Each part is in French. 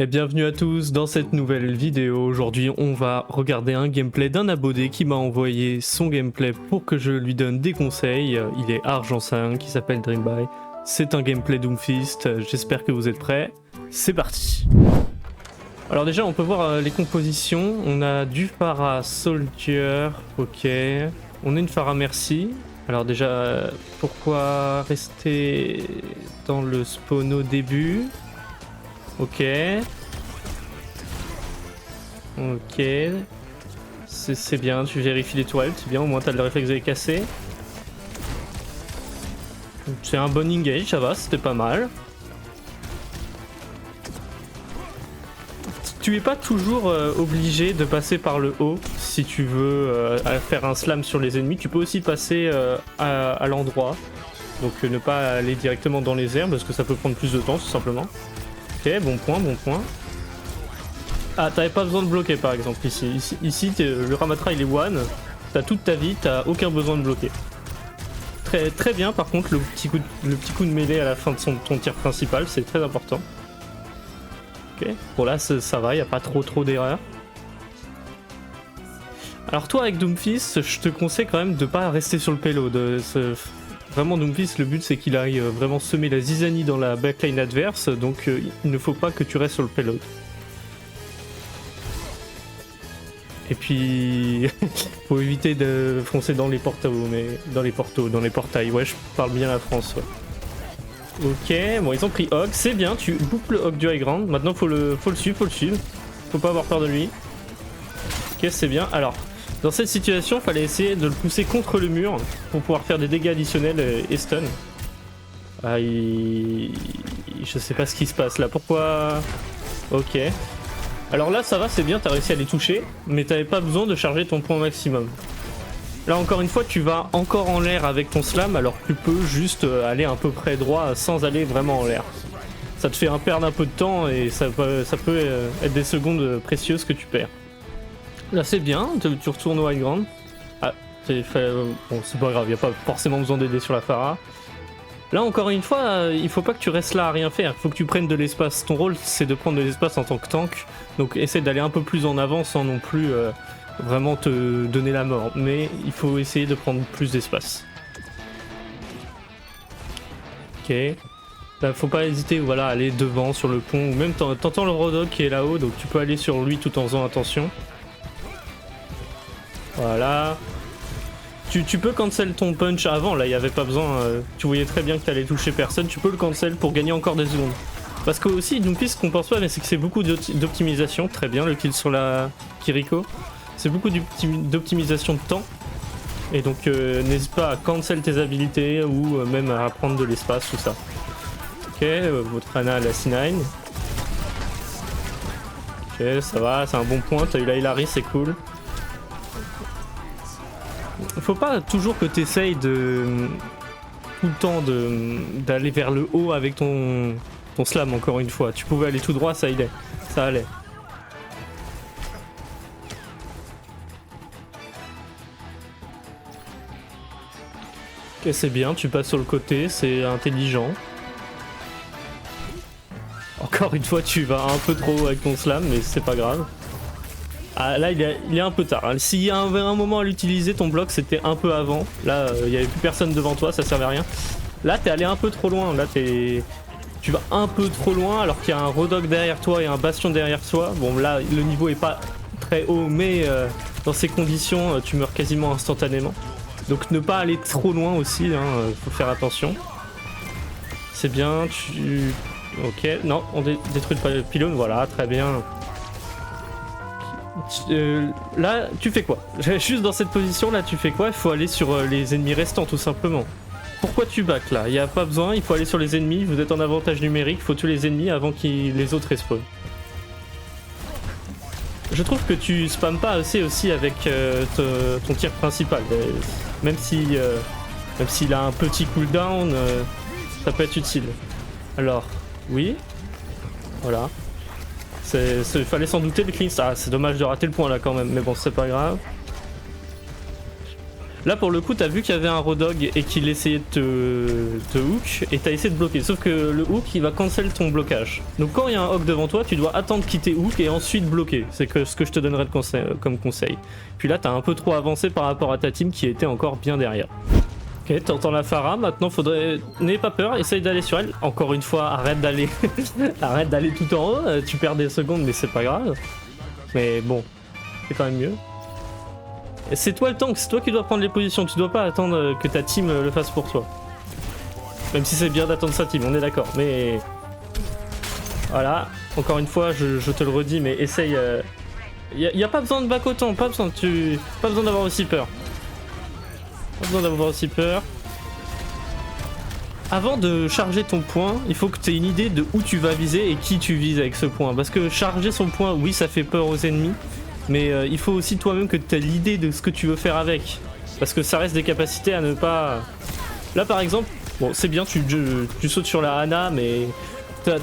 Et bienvenue à tous dans cette nouvelle vidéo. Aujourd'hui on va regarder un gameplay d'un abonné qui m'a envoyé son gameplay pour que je lui donne des conseils. Il est Argent 5, qui s'appelle Dreamby. C'est un gameplay Doomfist, j'espère que vous êtes prêts. C'est parti. Alors déjà on peut voir les compositions. On a du Pharah Soldier, ok. On a une Pharah Mercy. Alors déjà pourquoi rester dans le spawn au début? Ok. Ok. C'est bien, tu vérifies les toiles, c'est bien, au moins t'as le réflexe de les casser. C'est un bon engage, ça va, c'était pas mal. Tu es pas toujours obligé de passer par le haut si tu veux faire un slam sur les ennemis. Tu peux aussi passer à l'endroit. Donc ne pas aller directement dans les airs parce que ça peut prendre plus de temps tout simplement. Ok, bon point, bon point. Ah, t'avais pas besoin de bloquer par exemple ici. Ici le Ramatra il est one, t'as toute ta vie, t'as aucun besoin de bloquer. Très bien par contre le petit coup de mêlée à la fin de ton tir principal, c'est très important. Ok, bon là ça va, y a pas trop d'erreurs. Alors toi avec Doomfist, je te conseille quand même de pas rester sur le payload. Vraiment Doomfist, le but c'est qu'il aille vraiment semer la zizanie dans la backline adverse, donc il ne faut pas que tu restes sur le payload. Et puis faut éviter de foncer dans les portaux, dans les portails, ouais je parle bien la France, ouais. Ok, bon ils ont pris Hog, c'est bien, tu boucles le Hog du high ground, maintenant faut le suivre, faut pas avoir peur de lui. Ok, c'est bien, alors dans cette situation, fallait essayer de le pousser contre le mur pour pouvoir faire des dégâts additionnels et stun. Ah, je sais pas ce qui se passe là, pourquoi... Ok. Alors là, ça va, c'est bien, t'as réussi à les toucher, mais t'avais pas besoin de charger ton point maximum. Là, encore une fois, tu vas encore en l'air avec ton slam, alors que tu peux juste aller à peu près droit sans aller vraiment en l'air. Ça te fait perdre un peu de temps et ça peut être des secondes précieuses que tu perds. Là c'est bien, tu retournes au high ground. Ah, bon c'est pas grave, il n'y a pas forcément besoin d'aider sur la Pharah. Là encore une fois, il faut pas que tu restes là à rien faire, il faut que tu prennes de l'espace. Ton rôle c'est de prendre de l'espace en tant que tank, donc essaie d'aller un peu plus en avant sans non plus vraiment te donner la mort. Mais il faut essayer de prendre plus d'espace. Ok. Là, faut pas hésiter, voilà, à aller devant sur le pont, ou même t'entends le Rodog qui est là-haut, donc tu peux aller sur lui tout en faisant attention. Voilà. Tu peux cancel ton punch avant, là il n'y avait pas besoin, tu voyais très bien que tu allais toucher personne, tu peux le cancel pour gagner encore des secondes. Parce que aussi Doomfist, ce qu'on pense pas, mais c'est que c'est beaucoup d'optimisation, très bien le kill sur la Kiriko. C'est beaucoup d'optimisation de temps. Et donc n'hésite pas à cancel tes habilités ou même à prendre de l'espace, tout ça. Ok, votre Ana à la C9. Ok, ça va, c'est un bon point, t'as eu la Hilary, c'est cool. Faut pas toujours que tu essayes tout le temps d'aller vers le haut avec ton slam, encore une fois. Tu pouvais aller tout droit, ça allait. Ok, c'est bien, tu passes sur le côté, c'est intelligent. Encore une fois, tu vas un peu trop avec ton slam, mais c'est pas grave. Ah, là il est un peu tard, hein. S'il y avait un moment à l'utiliser, ton bloc c'était un peu avant. Là il n'y avait plus personne devant toi, ça servait à rien. Là t'es allé un peu trop loin, là tu vas un peu trop loin alors qu'il y a un Rodog derrière toi et un Bastion derrière toi. Bon là le niveau est pas très haut, mais dans ces conditions tu meurs quasiment instantanément. Donc ne pas aller trop loin aussi, hein, faut faire attention. C'est bien, ok, non on détruit le pylône, voilà, très bien. Là, tu fais quoi? Juste dans cette position là, tu fais quoi? Il faut aller sur les ennemis restants tout simplement. Pourquoi tu back là? Il n'y a pas besoin, il faut aller sur les ennemis, vous êtes en avantage numérique, il faut tuer les ennemis avant que les autres respawnent. Je trouve que tu spammes pas assez aussi avec ton tir principal, même s'il a un petit cooldown, ça peut être utile. Alors, oui, voilà. Il fallait s'en douter le clean. Ah, c'est dommage de rater le point là quand même, mais bon, c'est pas grave. Là pour le coup t'as vu qu'il y avait un Rodog et qu'il essayait de te hook et t'as essayé de bloquer. Sauf que le hook il va cancel ton blocage. Donc quand il y a un hook devant toi tu dois attendre qu'il t'ait hook et ensuite bloquer. C'est ce que je te donnerais comme conseil. Puis là t'as un peu trop avancé par rapport à ta team qui était encore bien derrière. Ok, t'entends la Pharah, maintenant faudrait... N'aie pas peur, essaye d'aller sur elle. Encore une fois, arrête d'aller arrête d'aller tout en haut, tu perds des secondes mais c'est pas grave. Mais bon, c'est quand même mieux. C'est toi le tank, c'est toi qui dois prendre les positions, tu dois pas attendre que ta team le fasse pour toi. Même si c'est bien d'attendre sa team, on est d'accord, mais... Voilà, encore une fois, je te le redis, mais essaye... Y a pas besoin de back autant, pas besoin d'avoir aussi peur. Pas besoin d'avoir aussi peur. Avant de charger ton point, il faut que tu aies une idée de où tu vas viser et qui tu vises avec ce point. Parce que charger son point, oui, ça fait peur aux ennemis. Mais il faut aussi toi-même que tu aies l'idée de ce que tu veux faire avec. Parce que ça reste des capacités à ne pas... Là par exemple, bon c'est bien, tu sautes sur la Ana, mais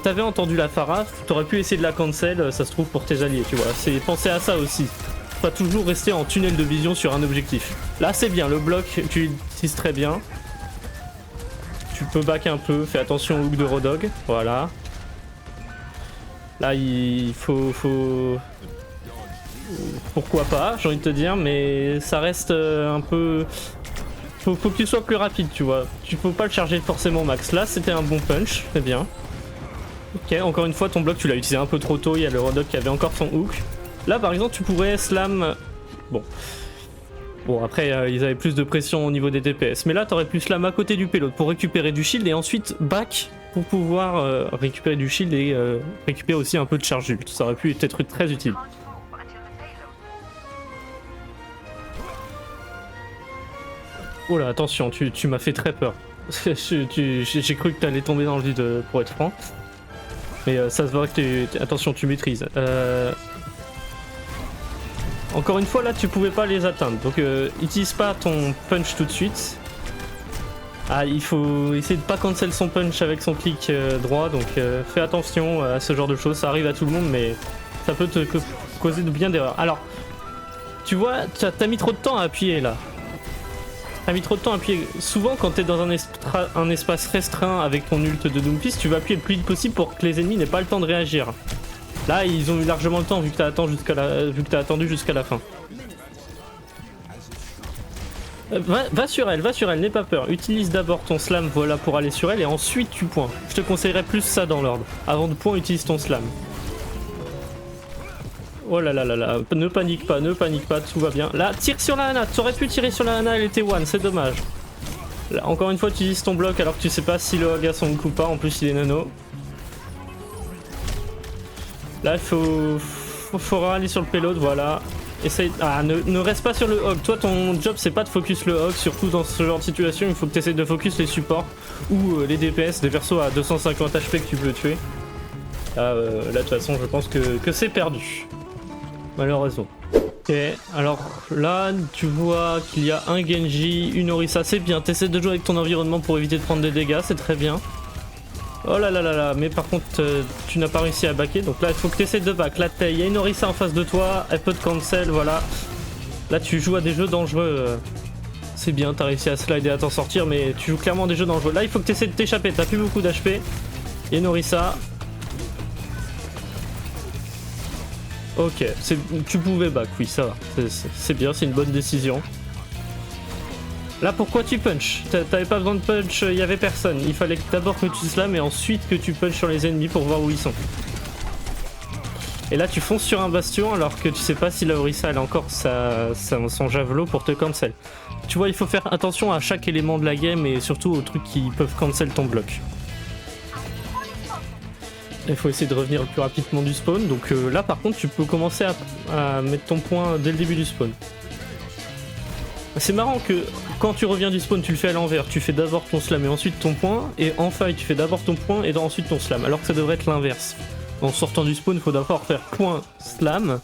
t'avais entendu la Pharah, t'aurais pu essayer de la cancel, ça se trouve pour tes alliés, tu vois. C'est penser à ça aussi. Pas toujours rester en tunnel de vision sur un objectif. Là c'est bien, le bloc tu l'utilises très bien. Tu peux back un peu, fais attention au hook de Rodog, voilà. Là il faut... Pourquoi pas, j'ai envie de te dire, mais ça reste un peu... Faut que tu sois plus rapide, tu vois. Tu peux pas le charger forcément max. Là, c'était un bon punch, très bien. Ok, encore une fois, ton bloc, tu l'as utilisé un peu trop tôt. Il y a le Rodog qui avait encore son hook. Là, par exemple, tu pourrais slam... Bon, après, ils avaient plus de pression au niveau des DPS. Mais là, t'aurais pu slam à côté du payload pour récupérer du shield et ensuite back pour pouvoir récupérer du shield et récupérer aussi un peu de charge ult. Ça aurait pu être très utile. Oh là, attention, tu m'as fait très peur. J'ai cru que t'allais tomber dans le vide pour être franc. Mais ça se voit que attention, tu maîtrises. Encore une fois, là, tu pouvais pas les atteindre. Donc, utilise pas ton punch tout de suite. Ah, il faut essayer de pas cancel son punch avec son clic droit. Donc, fais attention à ce genre de choses. Ça arrive à tout le monde, mais ça peut te causer de bien d'erreurs. Alors, tu vois, t'as mis trop de temps à appuyer, là. T'as mis trop de temps à appuyer. Souvent, quand t'es dans un espace restreint avec ton ult de Doomfist, tu vas appuyer le plus vite possible pour que les ennemis n'aient pas le temps de réagir. Là, ils ont eu largement le temps vu que t'as attendu jusqu'à la fin. Va sur elle, n'aie pas peur. Utilise d'abord ton slam, voilà, pour aller sur elle et ensuite tu points. Je te conseillerais plus ça dans l'ordre. Avant de point, utilise ton slam. Oh là là là là, ne panique pas, tout va bien. Là, tire sur la Ana, tu aurais pu tirer sur la Ana, elle était one, c'est dommage. Là, encore une fois, tu utilises ton bloc alors que tu sais pas si le hog a son coup ou pas, en plus il est nano. Là, il faut rallier sur le payload, voilà. Essaye... Ah, ne reste pas sur le hog. Toi, ton job, c'est pas de focus le hog, surtout dans ce genre de situation, il faut que tu essayes de focus les supports ou les DPS, des persos à 250 HP que tu peux tuer. Là, de toute façon, je pense que c'est perdu. Malheureusement. Ok, alors là, tu vois qu'il y a un Genji, une Orisa, c'est bien. T'essaies de jouer avec ton environnement pour éviter de prendre des dégâts, c'est très bien. Oh là là là là, mais par contre, tu n'as pas réussi à backer. Donc là, il faut que tu essaies de back. Là, il y a une Orisa en face de toi, elle peut te cancel, voilà. Là, tu joues à des jeux dangereux. C'est bien, t'as réussi à slider, à t'en sortir, mais tu joues clairement des jeux dangereux. Là, il faut que tu essaies de t'échapper, t'as plus beaucoup d'HP. Il y a une Orisa. Ok, tu pouvais back, oui, ça va. C'est bien, c'est une bonne décision. Là, pourquoi tu punch? T'avais pas besoin de punch, il y avait personne. Il fallait d'abord que tu slam et ensuite que tu punch sur les ennemis pour voir où ils sont. Et là, tu fonces sur un bastion alors que tu sais pas si la Orisa elle a encore son javelot pour te cancel. Tu vois, il faut faire attention à chaque élément de la game et surtout aux trucs qui peuvent cancel ton bloc. Il faut essayer de revenir le plus rapidement du spawn. Donc là, par contre, tu peux commencer à mettre ton point dès le début du spawn. C'est marrant que quand tu reviens du spawn, tu le fais à l'envers. Tu fais d'abord ton slam et ensuite ton point. Et en fight, tu fais d'abord ton point et ensuite ton slam. Alors que ça devrait être l'inverse. En sortant du spawn, il faut d'abord faire point, slam.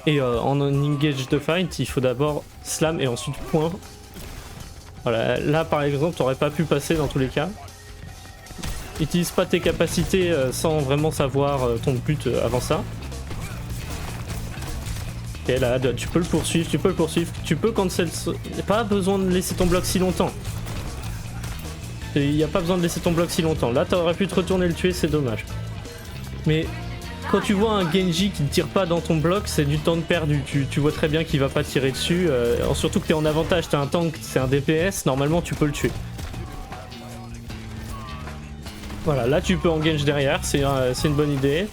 Et en engage de fight, il faut d'abord slam et ensuite point. Voilà, là par exemple, t'aurais pas pu passer dans tous les cas. Utilise pas tes capacités sans vraiment savoir ton but avant ça. Ok, là, tu peux le poursuivre, tu peux le poursuivre. Tu peux cancel... Pas besoin de laisser ton bloc si longtemps. Il n'y a pas besoin de laisser ton bloc si longtemps. Là, t'aurais pu te retourner le tuer, c'est dommage. Mais quand tu vois un Genji qui ne tire pas dans ton bloc, c'est du temps de perdu. Tu vois très bien qu'il va pas tirer dessus. Surtout que t'es en avantage, t'es un tank, c'est un DPS, normalement tu peux le tuer. Voilà, là tu peux engage derrière, c'est une bonne idée.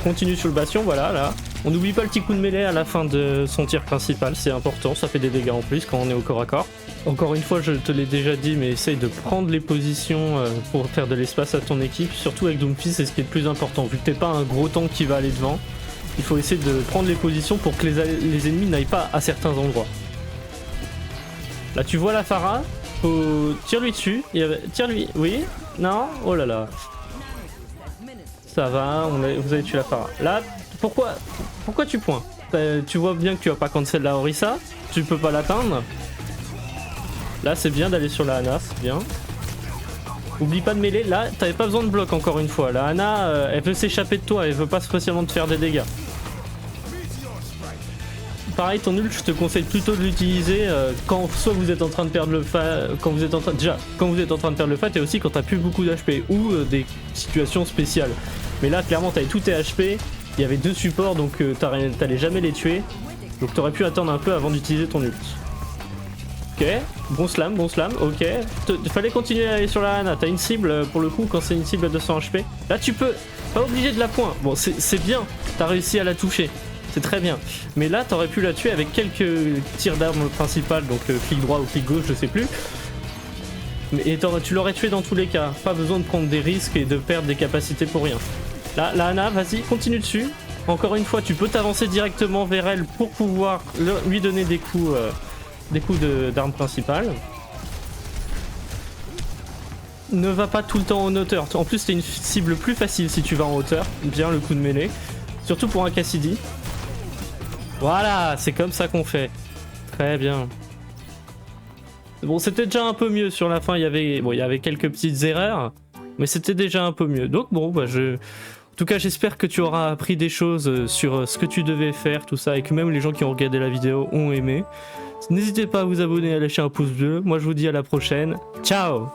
Continue sur le bastion, voilà, là. On n'oublie pas le petit coup de mêlée à la fin de son tir principal, c'est important, ça fait des dégâts en plus quand on est au corps à corps. Encore une fois, je te l'ai déjà dit, mais essaye de prendre les positions pour faire de l'espace à ton équipe. Surtout avec Doomfist, c'est ce qui est le plus important. Vu que t'es pas un gros tank qui va aller devant, il faut essayer de prendre les positions pour que les ennemis n'aillent pas à certains endroits. Là tu vois la Pharah, tire-lui dessus, tire-lui, oui, non, oh là là. Ça va, vous avez tué la Pharah. Là, pourquoi tu pointes? Tu vois bien que tu vas pas cancel la Orisa, tu peux pas l'atteindre. Là c'est bien d'aller sur la Ana, c'est bien. Oublie pas de mêler, là t'avais pas besoin de bloc encore une fois. La Ana, elle veut s'échapper de toi, elle veut pas spécialement te faire des dégâts. Pareil, ton ult, je te conseille plutôt de l'utiliser quand soit vous êtes en train de perdre le fight, quand vous êtes en train de perdre le fight, et aussi quand t'as plus beaucoup d'HP ou des situations spéciales. Mais là clairement t'avais tous tes HP, il y avait 2 supports donc t'allais jamais les tuer. Donc t'aurais pu attendre un peu avant d'utiliser ton ult. Ok, bon slam, ok. Fallait continuer à aller sur la Ana, t'as une cible pour le coup quand c'est une cible à 200 HP. Là tu peux, pas obligé de la point, bon c'est bien, t'as réussi à la toucher. C'est très bien. Mais là, t'aurais pu la tuer avec quelques tirs d'armes principales, donc clic droit ou clic gauche, je sais plus. Et tu l'aurais tué dans tous les cas. Pas besoin de prendre des risques et de perdre des capacités pour rien. Là, la Ana, vas-y, continue dessus. Encore une fois, tu peux t'avancer directement vers elle pour pouvoir lui donner des coups d'armes principales. Ne va pas tout le temps en hauteur. En plus, c'est une cible plus facile si tu vas en hauteur. Bien le coup de mêlée. Surtout pour un Cassidy. Voilà, c'est comme ça qu'on fait. Très bien. Bon, c'était déjà un peu mieux sur la fin. Il y avait quelques petites erreurs, mais c'était déjà un peu mieux. Donc bon, bah, en tout cas, j'espère que tu auras appris des choses sur ce que tu devais faire, tout ça, et que même les gens qui ont regardé la vidéo ont aimé. N'hésitez pas à vous abonner, à lâcher un pouce bleu. Moi, je vous dis à la prochaine. Ciao!